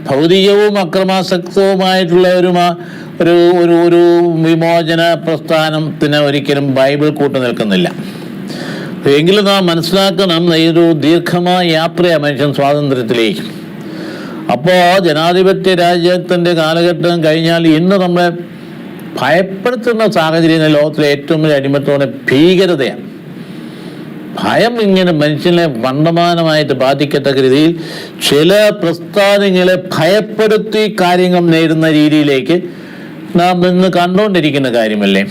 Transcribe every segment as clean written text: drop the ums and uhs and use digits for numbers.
ഭൗതികവും അക്രമാസക്തവുമായിട്ടുള്ള ഒരു ഒരു ഒരു വിമോചന പ്രസ്ഥാനത്തിന് ഒരിക്കലും ബൈബിൾ കൂട്ടു നിൽക്കുന്നില്ല. എങ്കിലും നാം മനസ്സിലാക്കണം, ഒരു ദീർഘമായ യാത്രയാണ് മനുഷ്യൻ സ്വാതന്ത്ര്യത്തിലേക്ക്. അപ്പോൾ ജനാധിപത്യ രാജ്യത്തിൻ്റെ കാലഘട്ടം കഴിഞ്ഞാൽ ഇന്ന് നമ്മളെ ഭയപ്പെടുത്തുന്ന സാഹചര്യം ലോകത്തിലെ ഏറ്റവും വലിയ അടിമത്തോടെ ഭീകരതയാണ്. ഭയം ഇങ്ങനെ മനുഷ്യനെ വണ്ഡമാനമായിട്ട് ബാധിക്കത്തക്ക രീതിയിൽ ചില പ്രസ്ഥാനങ്ങളെ ഭയപ്പെടുത്തി കാര്യങ്ങൾ നേടുന്ന രീതിയിലേക്ക് നാം ഇന്ന് കണ്ടുകൊണ്ടിരിക്കുന്ന കാര്യമല്ലേ.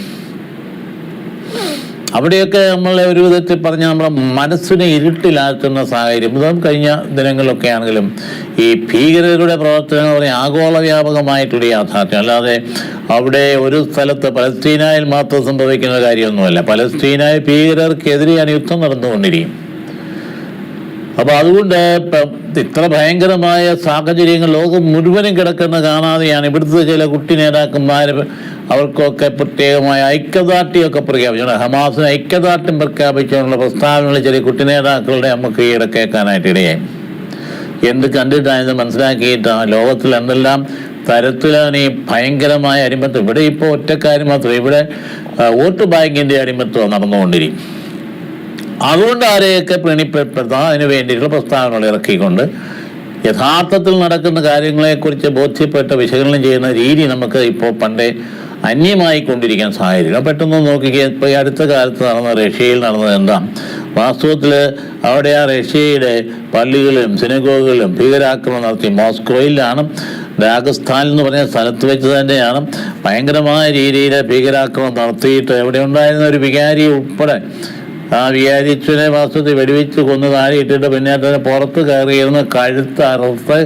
അവിടെയൊക്കെ നമ്മളെ ഒരു വിധത്തിൽ പറഞ്ഞാൽ നമ്മളെ മനസ്സിനെ ഇരുട്ടിലാക്കുന്ന സാഹചര്യം. ഇതും കഴിഞ്ഞ ദിനങ്ങളിലൊക്കെ ആണെങ്കിലും ഈ ഭീകരരുടെ പ്രവർത്തനങ്ങൾ പറഞ്ഞാൽ ആഗോള വ്യാപകമായിട്ടുള്ള യാഥാർത്ഥ്യം, അല്ലാതെ അവിടെ ഒരു സ്ഥലത്ത് പലസ്തീനായിൽ മാത്രം സംഭവിക്കുന്ന കാര്യമൊന്നുമല്ല. പലസ്തീനായ ഭീകരർക്കെതിരെയാണ് യുദ്ധം നടന്നുകൊണ്ടിരിക്കും. അപ്പോൾ അതുകൊണ്ട് ഇത്ര ഭയങ്കരമായ സാഹചര്യങ്ങൾ ലോകം മുഴുവനും കിടക്കുന്ന കാണാതെയാണ് ഇവിടുത്തെ ചില കുട്ടി നേതാക്കന്മാർ അവർക്കൊക്കെ പ്രത്യേകമായ ഐക്യദാർഢ്യമൊക്കെ പ്രഖ്യാപിച്ചു. ഹമാസിന് ഐക്യദാർഢ്യം പ്രഖ്യാപിച്ചുള്ള പ്രസ്താവനകൾ ചില കുട്ടി നേതാക്കളുടെ നമുക്ക് ഈയിടെ കേൾക്കാനായിട്ട് ഇടയായി. എന്ത് കണ്ടിട്ടാണെന്ന് മനസ്സിലാക്കിയിട്ടാണ് ലോകത്തിൽ എന്തെല്ലാം തരത്തിലാണ് ഈ ഭയങ്കരമായ അടിമത്വം. ഇവിടെ ഇപ്പോൾ ഒറ്റക്കാര്യം മാത്രം, ഇവിടെ വോട്ട് ബാങ്കിൻ്റെ അടിമത്വം നടന്നുകൊണ്ടിരിക്കും. അതുകൊണ്ട് ആരെയൊക്കെ പ്രണയപ്പെടുത്താം അതിനു വേണ്ടിയിട്ടുള്ള പ്രസ്താവനകൾ ഇറക്കിക്കൊണ്ട് യഥാർത്ഥത്തിൽ നടക്കുന്ന കാര്യങ്ങളെക്കുറിച്ച് ബോധ്യപ്പെട്ട് വിശകലനം ചെയ്യുന്ന രീതി നമുക്ക് ഇപ്പോൾ പണ്ടേ അന്യമായിക്കൊണ്ടിരിക്കാൻ സാഹചര്യം. പെട്ടെന്ന് നോക്കിക്കുക, ഇപ്പോൾ ഈ അടുത്ത കാലത്ത് റഷ്യയിൽ നടന്നത് എന്താ? വാസ്തവത്തിൽ അവിടെ ആ റഷ്യയുടെ പള്ളികളിലും സിനഗോഗുകളിലും ഭീകരാക്രമണം നടത്തി. മോസ്കോയിലാണ്, രാജസ്ഥാനിൽ എന്ന് പറഞ്ഞ സ്ഥലത്ത് വെച്ച് തന്നെയാണ് ഭയങ്കരമായ രീതിയിൽ ഭീകരാക്രമണം നടത്തിയിട്ട് എവിടെ ഉണ്ടായിരുന്ന ഒരു വികാരി ഉൾപ്പെടെ ആ വികാരിച്ചനെ വാസ്തവത്തിൽ വെടിവെച്ച് കൊന്ന് താഴെ ഇട്ടിട്ട് പിന്നെ തന്നെ പുറത്ത് കയറിയിരുന്ന് കഴുത്ത് അറുത്ത്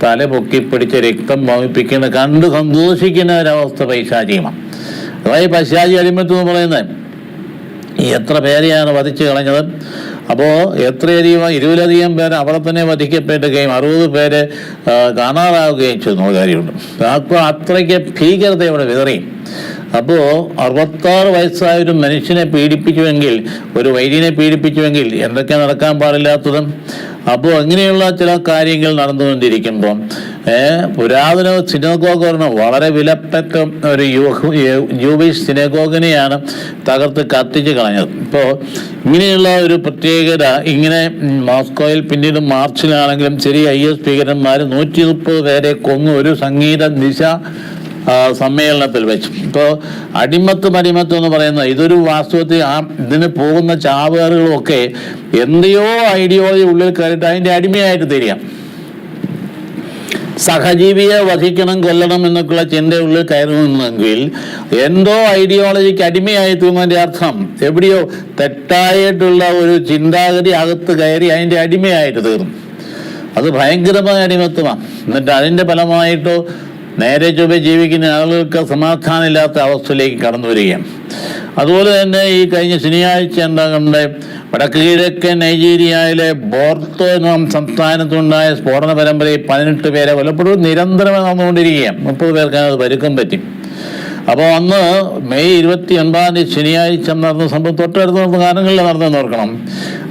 തല പൊക്കിപ്പിടിച്ച് രക്തം വമിപ്പിക്കുന്ന കണ്ട് സന്തോഷിക്കുന്ന ഒരവസ്ഥ പൈശാചികമാണ്. അതായത് പൈശാചി അടിമത്വം എന്ന് പറയുന്നത് എത്ര പേരെയാണ് വധിച്ചു കളഞ്ഞത്. അപ്പോൾ എത്രയധികം 20-ലധികം പേര് അവിടെ തന്നെ വധിക്കപ്പെടുകയും 60 പേര് കാണാതാവുകയും ചെയ്യുന്ന കാര്യമുണ്ട്. അപ്പോൾ അത്രയ്ക്ക് ഭീകരത അവിടെ വിതറി. അപ്പോൾ 66 വയസ്സായ ഒരു മനുഷ്യനെ പീഡിപ്പിച്ചുവെങ്കിൽ, ഒരു വൈദ്യനെ പീഡിപ്പിച്ചുവെങ്കിൽ എന്തൊക്കെ നടക്കാൻ പാടില്ലാത്തതും. അപ്പോൾ അങ്ങനെയുള്ള ചില കാര്യങ്ങൾ നടന്നുകൊണ്ടിരിക്കുമ്പോൾ പുരാതന സിനഗോഗ് വളരെ വിലപ്പെട്ട ഒരു ജൂബിഷ് സിനഗോഗിനെയാണ് തകർത്ത് കത്തിച്ച് കളഞ്ഞത്. ഇപ്പോൾ ഇങ്ങനെയുള്ള ഒരു പ്രത്യേകത ഇങ്ങനെ മോസ്കോയിൽ പിന്നീട് മാർച്ചിലാണെങ്കിലും ശരി IS ഭീകരന്മാർ 130 പേരെ കൊന്നു ഒരു സംഗീത നിശ സമ്മേളനത്തിൽ വെച്ചു. ഇപ്പോൾ അടിമത്വം എന്ന് പറയുന്നത് ഇതൊരു വാസ്തവത്തിൽ ഇതിന് പോകുന്ന ചാവേറുകളൊക്കെ എന്തെയോ ഐഡിയോളജി ഉള്ളിൽ കയറിയിട്ട് അതിൻ്റെ അടിമയായിട്ട് തരിക. സഹജീവിയെ വധിക്കണം, കൊല്ലണം എന്നൊക്കെയുള്ള ചിന്ത ഉള്ളിൽ കയറുന്നെങ്കിൽ എന്തോ ഐഡിയോളജിക്ക് അടിമയായി തീർന്നതിൻ്റെ അർത്ഥം എവിടെയോ തെറ്റായിട്ടുള്ള ഒരു ചിന്താഗതി അകത്ത് കയറി അതിൻ്റെ അടിമയായിട്ട് തീർന്നു. അത് ഭയങ്കരമായ അടിമത്വമാണ്. എന്നിട്ട് അതിൻ്റെ ഫലമായിട്ടോ നേരെ ചൊവ്വേ ജീവിക്കുന്ന ആളുകൾക്ക് സമാധാനമില്ലാത്ത അവസ്ഥയിലേക്ക് കടന്നു വരികയാണ്. അതുപോലെ തന്നെ ഈ കഴിഞ്ഞ ശനിയാഴ്ച എന്താകണ്ടേ വടക്ക് കിഴക്കൻ നൈജീരിയയിലെ ബോർത്തോ എന്ന സംസ്ഥാനത്തുണ്ടായ സ്ഫോടന പരമ്പരയിൽ 18 പേരെ കൊലപ്പെടുന്നത് നിരന്തരമായി നടന്നുകൊണ്ടിരിക്കുകയാണ്. 30 പേർക്ക് അത് പരുക്കം പറ്റി. അപ്പോൾ അന്ന് മെയ് 29 ശനിയാഴ്ച നടന്ന സംഭവം തൊട്ടടുത്ത് നടന്ന കാലങ്ങളിൽ നടന്നെന്ന് ഓർക്കണം.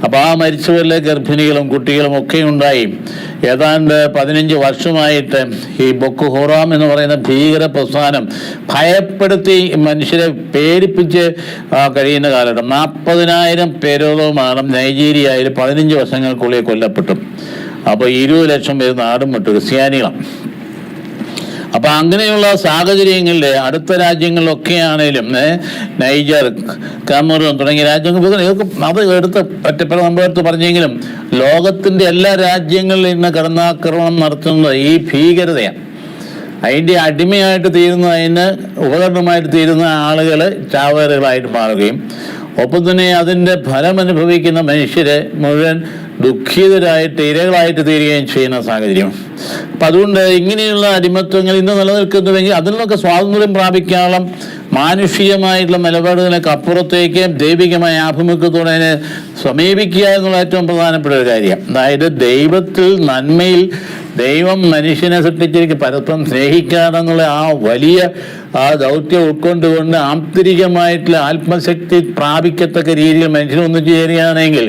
അപ്പോൾ ആ മരിച്ചവരിലെ ഗർഭിണികളും കുട്ടികളും ഒക്കെ ഉണ്ടായി. ഏതാണ്ട് 15 വർഷമായിട്ട് ഈ ബൊക്കോ ഹറാം എന്ന് പറയുന്ന ഭീകര പ്രസ്ഥാനം ഭയപ്പെടുത്തി മനുഷ്യരെ പേടിപ്പിച്ച് കഴിയുന്ന കാലഘട്ടം. 40,000 പേരോളമാണ് നൈജീരിയയിൽ 15 വർഷങ്ങൾക്കുള്ളിൽ കൊല്ലപ്പെട്ടു. അപ്പോൾ 20 ലക്ഷം പേര് നാടും വിട്ടു, ക്രിസ്ത്യാനികളാണ്. അപ്പം അങ്ങനെയുള്ള സാഹചര്യങ്ങളിൽ അടുത്ത രാജ്യങ്ങളിലൊക്കെ ആണെങ്കിലും നൈജർ, കമറൂൺ തുടങ്ങിയ രാജ്യങ്ങൾ അത് എടുത്ത് ഒറ്റപ്പെട്ട നമ്മളെടുത്ത് പറഞ്ഞെങ്കിലും ലോകത്തിൻ്റെ എല്ലാ രാജ്യങ്ങളിലും ഇന്ന് കടന്നാക്രമണം നടത്തുന്നത് ഈ ഭീകരതയാണ്. അതിൻ്റെ അടിമയായിട്ട് തീരുന്ന, അതിന് ഉപകരണമായിട്ട് തീരുന്ന ആളുകൾ ചാവേറുകളായിട്ട് മാറുകയും ഒപ്പം തന്നെ അതിൻ്റെ ഫലം അനുഭവിക്കുന്ന മനുഷ്യരെ മുഴുവൻ ദുഃഖിതരായിട്ട് ഇരകളായിട്ട് തീരുകയും ചെയ്യുന്ന സാഹചര്യം. അപ്പം അതുകൊണ്ട് ഇങ്ങനെയുള്ള അടിമത്വങ്ങൾ ഇന്ന് നിലനിൽക്കുന്നുവെങ്കിൽ അതിൽ നിന്നൊക്കെ സ്വാതന്ത്ര്യം പ്രാപിക്കാനുള്ള മാനുഷികമായിട്ടുള്ള നിലപാടുകളൊക്കെ അപ്പുറത്തേക്ക് ദൈവികമായ ആഭിമുഖ്യത്തോടെ അതിനെ സമീപിക്കുക എന്നുള്ള ഏറ്റവും പ്രധാനപ്പെട്ട ഒരു കാര്യം. അതായത് ദൈവത്തിൽ, നന്മയിൽ ദൈവം മനുഷ്യനെ സൃഷ്ടിച്ചിരിക്കും പരസ്പരം സ്നേഹിക്കാനെന്നുള്ള ആ വലിയ ദൗത്യം ഉൾക്കൊണ്ടുകൊണ്ട് ആന്തരികമായിട്ടുള്ള ആത്മശക്തി പ്രാപിക്കത്തക്ക രീതിയിൽ മനുഷ്യനൊന്നും ചെയ്യുകയാണെങ്കിൽ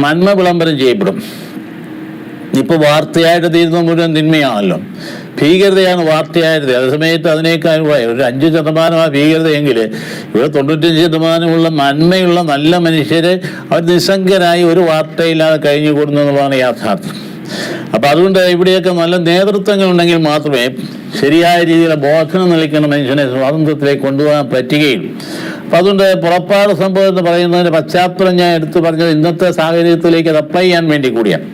നന്മ വിളംബരം ചെയ്യപ്പെടും. ഇപ്പോൾ വാർത്തയായിട്ട് തീരുന്ന മുഴുവൻ തിന്മയാണല്ലോ. ഭീകരതയാണ് വാർത്തയായത്. അതേസമയത്ത് അതിനേക്കാൾ ഒരു 5% ഭീകരതയെങ്കിൽ ഇവിടെ 95% നന്മയുള്ള നല്ല മനുഷ്യര് അവർ നിസ്സംഗരായി ഒരു വാർത്തയില്ലാതെ കഴിഞ്ഞുകൂടുന്നു എന്നുള്ളതാണ് യാഥാർത്ഥ്യം. അപ്പം അതുകൊണ്ട് ഇവിടെയൊക്കെ നല്ല നേതൃത്വങ്ങൾ ഉണ്ടെങ്കിൽ മാത്രമേ ശരിയായ രീതിയിലുള്ള ബോധനം നൽകുന്ന മനുഷ്യനെ സ്വാതന്ത്ര്യത്തിലേക്ക് കൊണ്ടുപോകാൻ പറ്റുകയുള്ളൂ. അപ്പം അതുകൊണ്ട് പുറപ്പാട് സംഭവം എന്ന് പറയുന്നതിൻ്റെ പശ്ചാത്തലം ഞാൻ എടുത്തു പറഞ്ഞത് ഇന്നത്തെ സാഹചര്യത്തിലേക്ക് അത് അപ്ലൈ ചെയ്യാൻ വേണ്ടി കൂടിയാണ്.